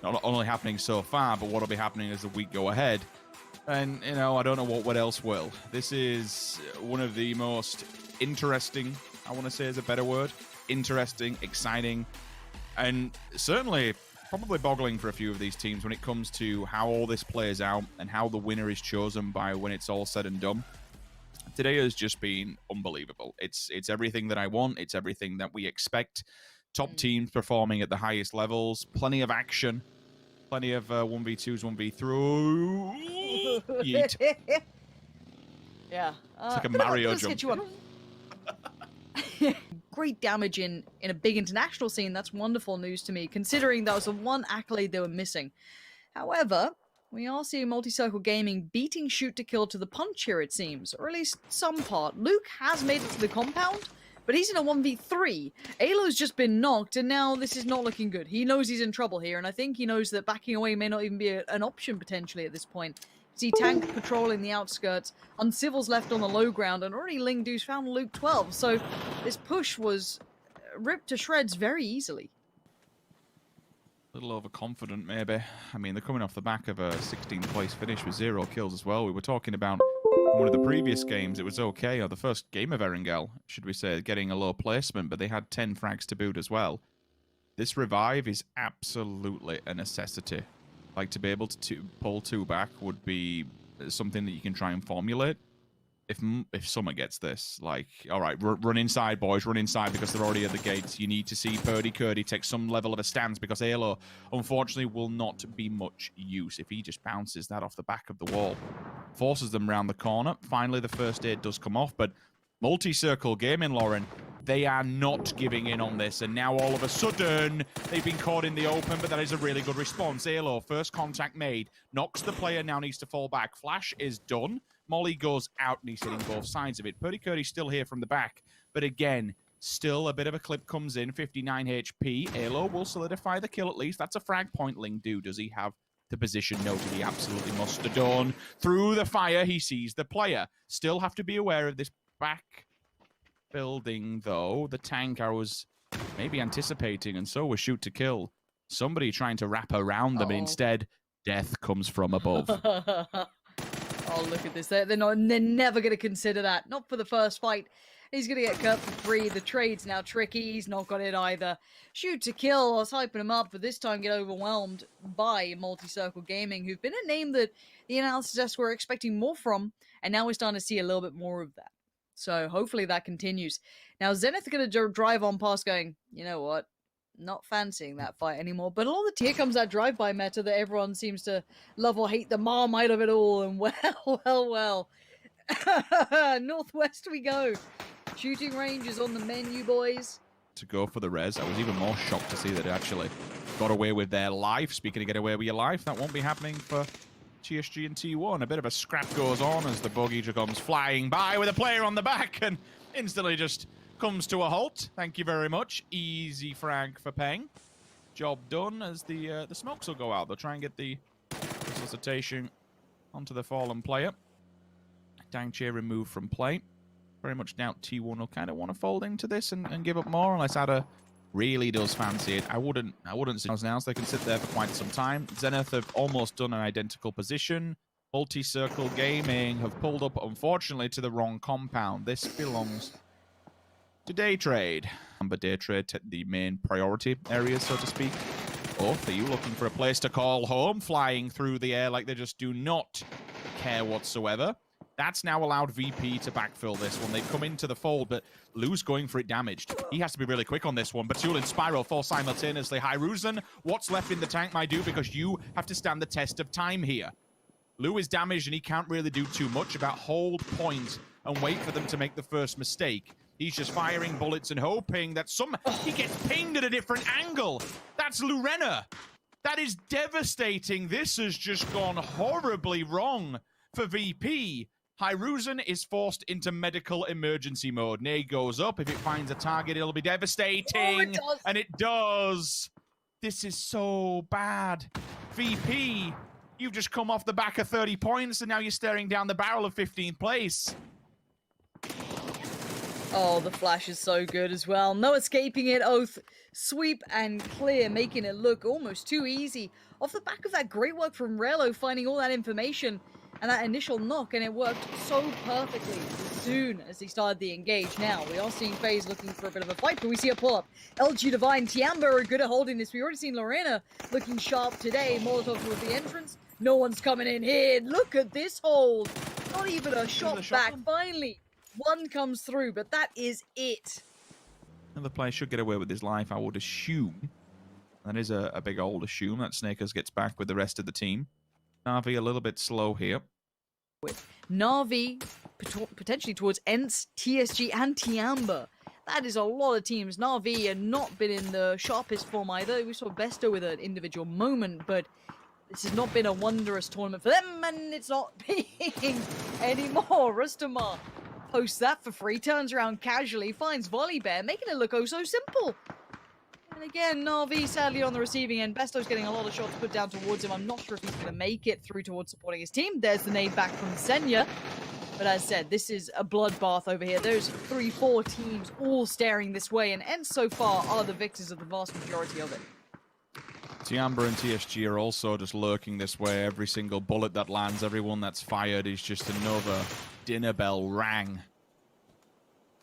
not only happening so far, but what will be happening as the week go ahead. And, you know, I don't know what else will. This is one of the most interesting, I want to say is a better word, interesting, exciting, and certainly probably boggling for a few of these teams when it comes to how all this plays out and how the winner is chosen by when it's all said and done. Today has just been unbelievable. It's everything that I want. It's everything that we expect. Top teams performing at the highest levels. Plenty of action. Plenty of 1v2s, 1v3. Yeet. Yeah. It's like a Mario jump. Great damage in a big international scene. That's wonderful news to me, considering that was the one accolade they were missing. However, we are seeing Multi-Circle Gaming beating Shoot to Kill to the punch here, it seems, or at least some part. Luke has made it to the compound, but he's in a 1v3. Alo's just been knocked, and now this is not looking good. He knows he's in trouble here, and I think he knows that backing away may not even be an option potentially at this point. See Tank patrolling the outskirts, Uncivil's left on the low ground, and already Lingdu's found Luke 12, so this push was ripped to shreds very easily. A little overconfident, maybe. I mean, they're coming off the back of a 16th place finish with 0 kills as well. We were talking about one of the previous games, it was okay, or the first game of Erangel, should we say, getting a low placement, but they had 10 frags to boot as well. This revive is absolutely a necessity. Like, to be able to pull 2 back would be something that you can try and formulate. If someone gets this, like, all right, run inside, boys, run inside, because they're already at the gates. You need to see Purdy Curdy take some level of a stance, because Alo, unfortunately, will not be much use if he just bounces that off the back of the wall. Forces them round the corner. Finally, the first aid does come off, but Multi-Circle Gaming, Lauren, they are not giving in on this, and now all of a sudden, they've been caught in the open, but that is a really good response. Alo, first contact made, knocks the player, now needs to fall back. Flash is done. Molly goes out, and he's hitting both sides of it. Purdy Curdy's still here from the back, but again, still a bit of a clip comes in, 59 HP. Alo will solidify the kill at least. That's a frag point. Lingdu, does he have the position noted? He absolutely must have done. Through the fire, he sees the player. Still have to be aware of this back building, though. The tank I was maybe anticipating, and so was Shoot to Kill. Somebody trying to wrap around them, and instead, death comes from above. Oh, look at this. They're never going to consider that. Not for the first fight. He's going to get cut for free. The trade's now tricky. He's not got it either. Shoot to Kill. I was hyping him up, but this time get overwhelmed by Multi-Circle Gaming, who've been a name that the analysis desk were expecting more from, and now we're starting to see a little bit more of that. So hopefully that continues. Now, Zenith are going to drive on past going, you know what? Not fancying that fight anymore. But here comes that drive-by meta that everyone seems to love or hate the marmite of it all. And well. Northwest we go. Shooting range is on the menu, boys. To go for the res, I was even more shocked to see that they actually got away with their life. Speaking of get away with your life, that won't be happening for TSG and T1. A bit of a scrap goes on as the buggy comes flying by with a player on the back and instantly just comes to a halt. Thank you very much. Easy frag for Peng. Job done as the smokes will go out. They'll try and get the resuscitation onto the fallen player. Dangche removed from play. Very much doubt T1 will kind of want to fold into this and give up more, unless Ada really does fancy it. I wouldn't see now, so they can sit there for quite some time. Zenith have almost done an identical position. Multi-Circle Gaming have pulled up, unfortunately, to the wrong compound. This belongs to Daytrade. But Daytrade, the main priority area, so to speak. Or for you looking for a place to call home, flying through the air like they just do not care whatsoever. That's now allowed VP to backfill this one. They come into the fold, but Lou's going for it damaged. He has to be really quick on this one. Batul and Spyro fall simultaneously. Hyruzen, what's left in the tank, my dude? Because you have to stand the test of time here. Lou is damaged, and he can't really do too much about hold point and wait for them to make the first mistake. He's just firing bullets and hoping that he gets pinged at a different angle. That's Lurena. That is devastating. This has just gone horribly wrong for VP. Hyruzen is forced into medical emergency mode. Nade goes up. If it finds a target, it'll be devastating. Oh, and it does. This is so bad. VP, you've just come off the back of 30 points, and now you're staring down the barrel of 15th place. Oh, the flash is so good as well. No escaping it. Oath, sweep and clear, making it look almost too easy. Off the back of that great work from Relo, finding all that information and that initial knock, and it worked so perfectly as soon as he started the engage. Now, we are seeing FaZe looking for a bit of a fight, but we see a pull-up. LG Divine, Tianba are good at holding this. We already seen Lorena looking sharp today. Molotov towards the entrance. No one's coming in here. Look at this hold. Not even a shot back. Finally, one comes through, but that is it. Another player should get away with his life, I would assume. That is a big old assume that Snakers gets back with the rest of the team. Na'Vi a little bit slow here. With Na'Vi potentially towards Ence, TSG, and Tianba. That is a lot of teams. Na'Vi have not been in the sharpest form either. We saw Besto with an individual moment, but this has not been a wondrous tournament for them, and it's not being anymore. Rustamar posts that for free, turns around casually, finds Volleybear, making it look oh so simple. And again, Na'Vi sadly on the receiving end. Besto's getting a lot of shots put down towards him. I'm not sure if he's going to make it through towards supporting his team. There's the nade back from Senya. But as said, this is a bloodbath over here. There's 3-4 teams all staring this way, and Ence so far are the victors of the vast majority of it. Tianba and TSG are also just lurking this way. Every single bullet that lands, everyone that's fired is just another dinner bell rang.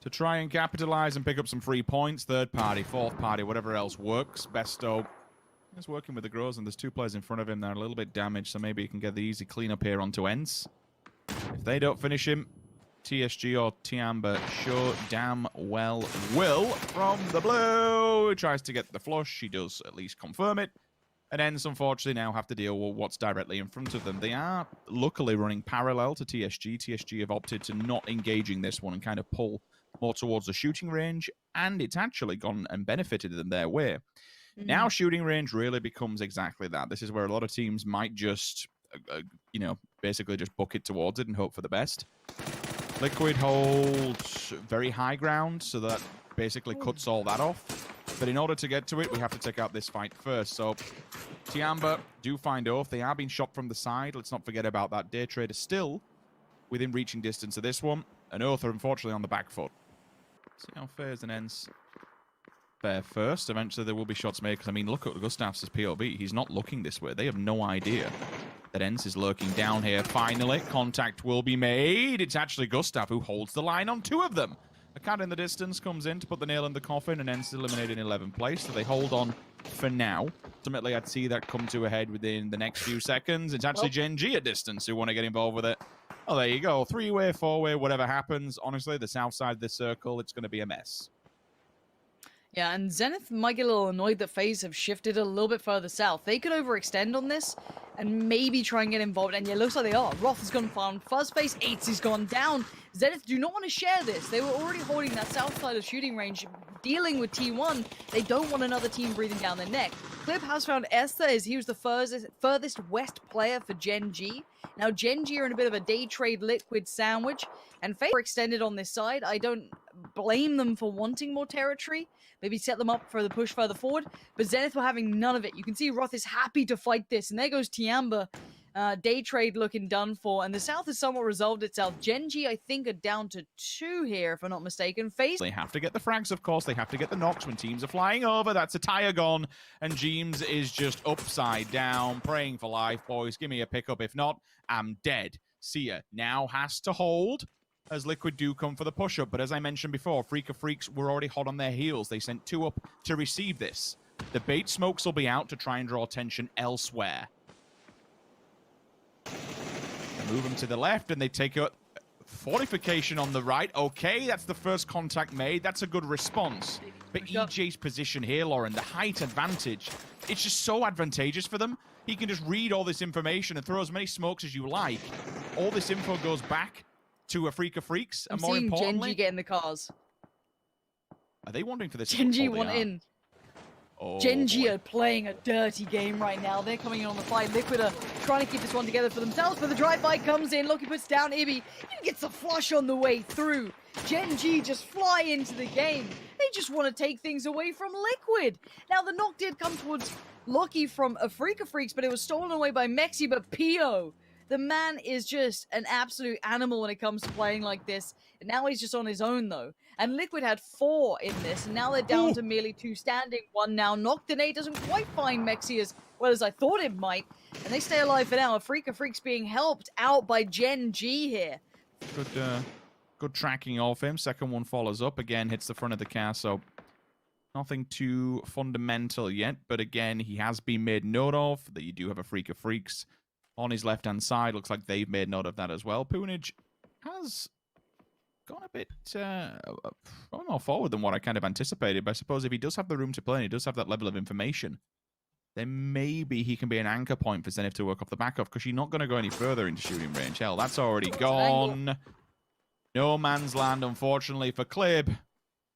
To try and capitalize and pick up some free points, third party, fourth party, whatever else works. Besto is working with the Grows, and there's two players in front of him that are a little bit damaged, so maybe he can get the easy cleanup here onto Ence. If they don't finish him, TSG or Tianba sure damn well will. From the blue, he tries to get the flush. He does at least confirm it. And Ence, unfortunately, now have to deal with what's directly in front of them. They are luckily running parallel to TSG. TSG have opted to not engaging this one and kind of pull more towards the shooting range, and it's actually gone and benefited them their way. Now shooting range really becomes exactly that. This is where a lot of teams might just, you know, basically just book it towards it and hope for the best. Liquid holds very high ground, so that basically cuts all that off. But in order to get to it, we have to take out this fight first. So Tianba do find Oath. They are being shot from the side. Let's not forget about that. Daytrade is still within reaching distance of this one. And Oath are unfortunately on the back foot. See how FaZe and Ence fare first. Eventually there will be shots made, because I mean, look at Gustav's POV. He's not looking this way. They have no idea that Ence is lurking down here. Finally, contact will be made. It's actually Gustav who holds the line on two of them. A cat in the distance comes in to put the nail in the coffin, and Ence is eliminated in 11th place, so they hold on for now. Ultimately, I'd see that come to a head within the next few seconds. It's actually Gen.G at distance who want to get involved with it. Oh, there you go. Three-way, four-way, whatever happens. Honestly, the south side of this circle, it's going to be a mess. Yeah, and Zenith might get a little annoyed that FaZe have shifted a little bit further south. They could overextend on this and maybe try and get involved, and yeah, it looks like they are. Roth has gone farm, Fuzzface, 8's has gone down. Zenith do not want to share this. They were already holding that south side of shooting range, dealing with T1. They don't want another team breathing down their neck. Clip has found Esther as he was the furthest west player for Gen.G. Now Gen.G are in a bit of a day trade liquid sandwich, and FaZe are extended on this side. I don't blame them for wanting more territory. Maybe set them up for the push further forward. But Zenith were having none of it. You can see Roth is happy to fight this. And there goes Tianba. Day trade looking done for. And the south has somewhat resolved itself. Gen.G, I think, are down to 2 here, if I'm not mistaken. FaZe. They have to get the frags, of course. They have to get the knocks when teams are flying over. That's a tire gone. And Jeems is just upside down, praying for life. Boys, give me a pickup. If not, I'm dead. See ya. Now has to hold, as Liquid do come for the push-up. But as I mentioned before, Afreeca Freecs were already hot on their heels. They sent 2 up to receive this. The bait smokes will be out to try and draw attention elsewhere. They move them to the left, and they take a fortification on the right. Okay, that's the first contact made. That's a good response. But EJ's position here, Lauren, the height advantage, it's just so advantageous for them. He can just read all this information and throw as many smokes as you like. All this info goes back to Afreeca Freecs, and more importantly, Gen.G get in the cars. Are they wanting for this? Gen.G want in. Oh, Gen.G boy. are playing a dirty game right now. They're coming in on the fight. Liquid are trying to keep this one together for themselves, but the drive-by comes in. Loki puts down Ibby. He gets a flush on the way through. Gen.G just fly into the game. They just want to take things away from Liquid. Now, the knock did come towards Loki from Afreeca Freecs, but it was stolen away by Mexi, but Pio The man is just an absolute animal when it comes to playing like this. And now he's just on his own, though. And Liquid had 4 in this, and now they're down to merely 2 standing. 1 now knocked. The nade doesn't quite find Mexi as well as I thought it might. And they stay alive for now. Afreeca Freecs being helped out by Gen.G here. Good tracking of him. Second one follows up. Again, hits the front of the car, so nothing too fundamental yet. But again, he has been made note of that you do have Afreeca Freecs on his left-hand side. Looks like they've made note of that as well. Poonage has gone a bit more forward than what I kind of anticipated. But I suppose if he does have the room to play and he does have that level of information, then maybe he can be an anchor point for Zenith to work off the back of, because you're not going to go any further into shooting range. Hell, that's already gone. No man's land, unfortunately, for Clib.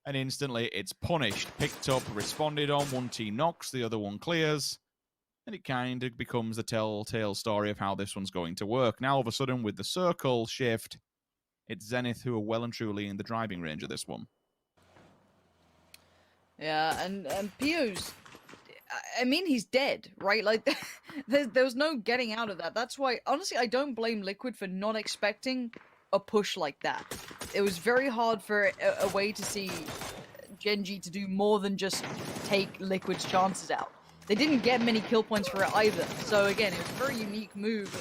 And instantly, it's punished. Picked up, responded on. One team knocks, the other one clears. And it kind of becomes the telltale story of how this one's going to work. Now, all of a sudden, with the circle shift, it's Zenith who are well and truly in the driving range of this one. Yeah, and Pio's... I mean, he's dead, right? Like, there was no getting out of that. That's why, honestly, I don't blame Liquid for not expecting a push like that. It was very hard for a way to see Gen.G to do more than just take Liquid's chances out. They didn't get many kill points for it either. So again, it was a very unique move.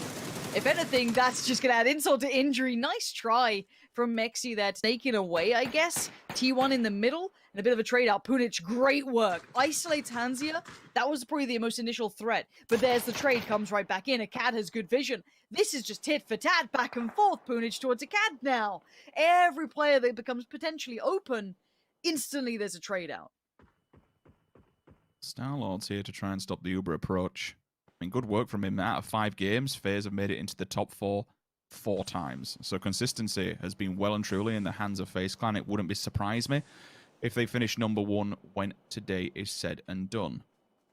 If anything, that's just going to add insult to injury. Nice try from Mexi there, taking away, I guess. T1 in the middle, and a bit of a trade out. Punich, great work. Isolates Hansia. That was probably the most initial threat. But there's the trade, comes right back in. Acad has good vision. This is just tit for tat, back and forth. Punich towards Acad now. Every player that becomes potentially open, instantly there's a trade out. Star-Lord's here to try and stop the Uber approach. I mean, good work from him. Out of 5 games, FaZe have made it into the top 4 times. So consistency has been well and truly in the hands of FaZe Clan. It wouldn't surprise me if they finish number 1 when today is said and done.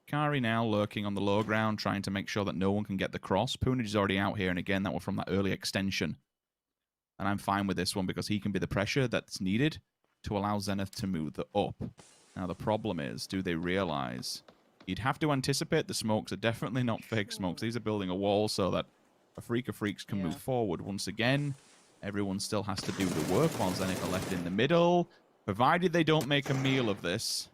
Kari now lurking on the low ground, trying to make sure that no one can get the cross. Poonage is already out here, and again, that was from that early extension. And I'm fine with this one because he can be the pressure that's needed to allow Zenith to move up. Now, the problem is, do they realize you'd have to anticipate the smokes are definitely not fake smokes. These are building a wall so that Afreeca Freecs can move forward. Once again, everyone still has to do the work while Zenith are left in the middle. Provided they don't make a meal of this,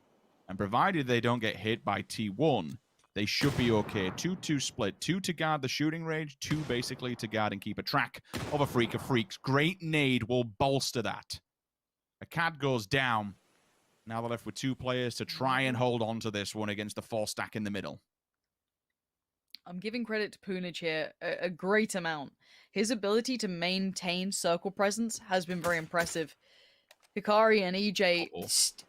and provided they don't get hit by T1, they should be okay. 2-2 split. 2 to guard the shooting range, 2 basically to guard and keep a track of Afreeca Freecs. Great nade will bolster that. A cat goes down. Now they're left with 2 players to try and hold on to this one against the 4 stack in the middle. I'm giving credit to Poonage here a great amount. His ability to maintain circle presence has been very impressive. Hikari and EJ,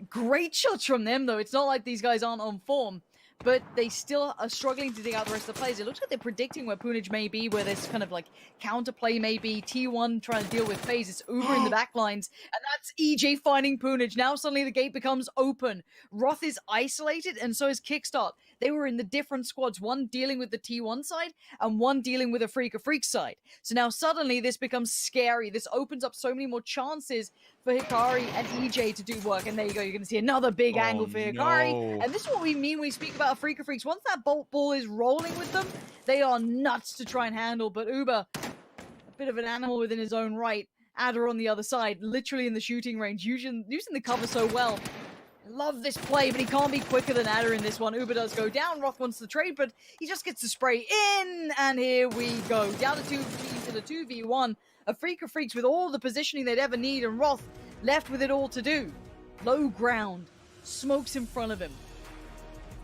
great shots from them, though. It's not like these guys aren't on form, but they still are struggling to dig out the rest of the plays. It looks like they're predicting where Poonage may be, where this kind of like counterplay may be. T1 trying to deal with FaZe. It's Uber in the backlines, and that's EJ finding Poonage. Now suddenly the gate becomes open. Roth is isolated, and so is Kickstart. They were in the different squads, one dealing with the T1 side and one dealing with the Afreeca Freecs side. So now suddenly this becomes scary. This opens up so many more chances for Hikari and EJ to do work. And there you go, you're going to see another big angle for Hikari. No. And this is what we mean when we speak about Afreeca Freecs. Once that ball is rolling with them, they are nuts to try and handle. But Uber, a bit of an animal within his own right. Adder on the other side, literally in the shooting range, using the cover so well. Love this play, but he can't be quicker than Adder in this one. Uber does go down. Roth wants the trade, but he just gets the spray in. And here we go. Down to 2 teams in a 2v1. Afreeca Freecs with all the positioning they'd ever need, and Roth left with it all to do. Low ground. Smokes in front of him.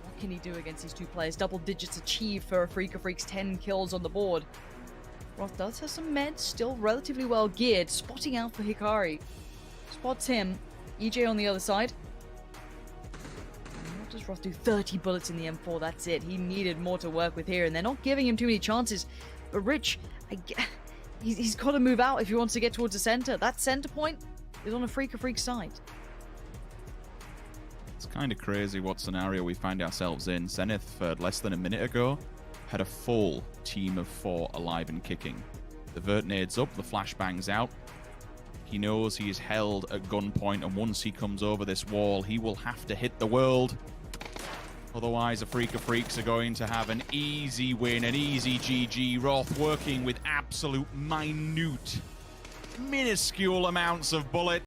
What can he do against these 2 players? Double digits achieved for Afreeca Freecs. 10 kills on the board. Roth does have some meds, still relatively well geared. Spotting out for Hikari. Spots him. EJ on the other side. What does Roth do? 30 bullets in the M4, that's it. He needed more to work with here, and they're not giving him too many chances. But Rich, he's got to move out if he wants to get towards the center. That center point is on Afreeca Freecs' side. It's kind of crazy what scenario we find ourselves in. Zenith, less than a minute ago, had a full team of 4 alive and kicking. The vert nades up, the flashbangs out. He knows he is held at gunpoint, and once he comes over this wall, he will have to hit the world. Otherwise, Afreeca Freecs are going to have an easy win, an easy GG. Roth working with absolute minute, minuscule amounts of bullets.